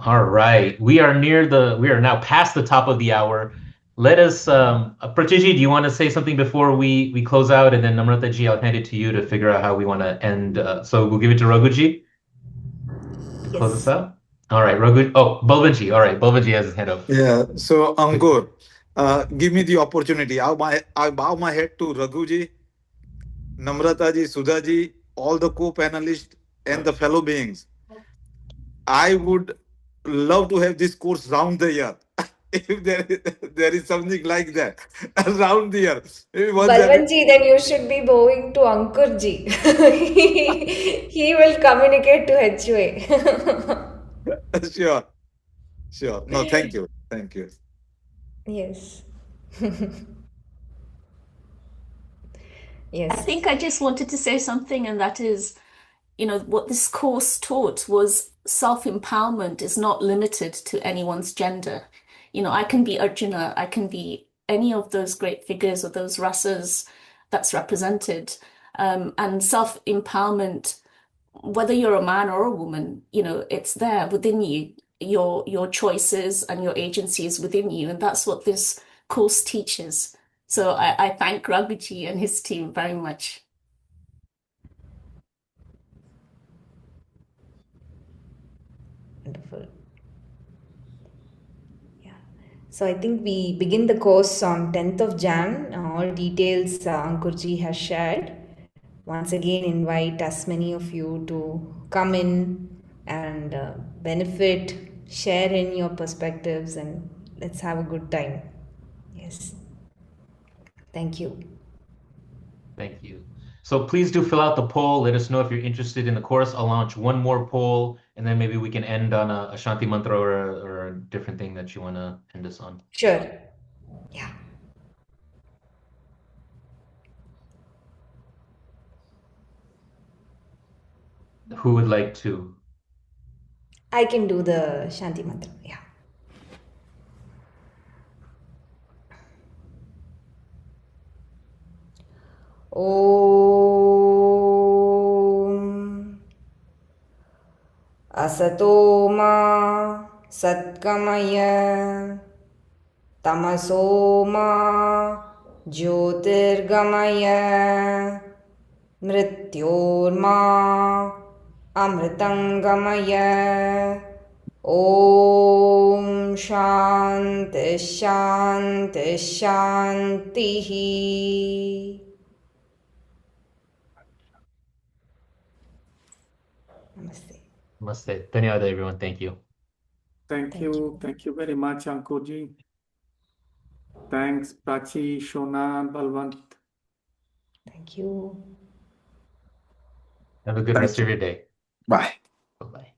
All right, we are now past the top of the hour. Let us, Pratiji, do you want to say something before we close out? And then Namrata ji, I'll hand it to you to figure out how we want to end. So we'll give it to Raghuji to close us Yes. out. All right, Raghu. Oh, Balvanji. All right, Balvanji has his hand up. Yeah. So Ankur, give me the opportunity. I bow my head to Raghuji, Namrataji, Sudhaji, all the co-panelists and the fellow beings. I would love to have this course round the year. If there is something like that around the year, maybe once Balwanji, then you should be bowing to Ankurji. He will communicate to HUA. sure, sure. No, thank you, thank you. Yes. I Yes. think I just wanted to say something, and that is, what this course taught was self-empowerment is not limited to anyone's gender. I can be Arjuna, I can be any of those great figures or those rasas that's represented. And self-empowerment, whether you're a man or a woman, it's there within you. Your choices and your agency is within you, and that's what this course teaches. So I thank Raghuji and his team very much. Wonderful. Yeah. So I think we begin the course on 10th of Jan. All details Ankurji has shared. Once again, invite as many of you to come in and benefit, share in your perspectives, and let's have a good time. Yes. Thank you. Thank you. So please do fill out the poll. Let us know if you're interested in the course. I'll launch one more poll, and then maybe we can end on a Shanti mantra or a different thing that you want to end us on. Sure. Yeah. Who would like to? I can do the Shanti mantra. Yeah. Om Asatoma Satgamaya Tamasoma Jyotirgamaya Mrityorma Amritangamaya Om Shanti Shanti Shantihi. Namaste. Namaste. Dhanyawad, everyone. Thank you. Thank you. Thank you very much, Ankurji. Thanks, Prachi, Shona, Balwant. Thank you. Have a good Thank rest of your day. Bye. Bye-bye.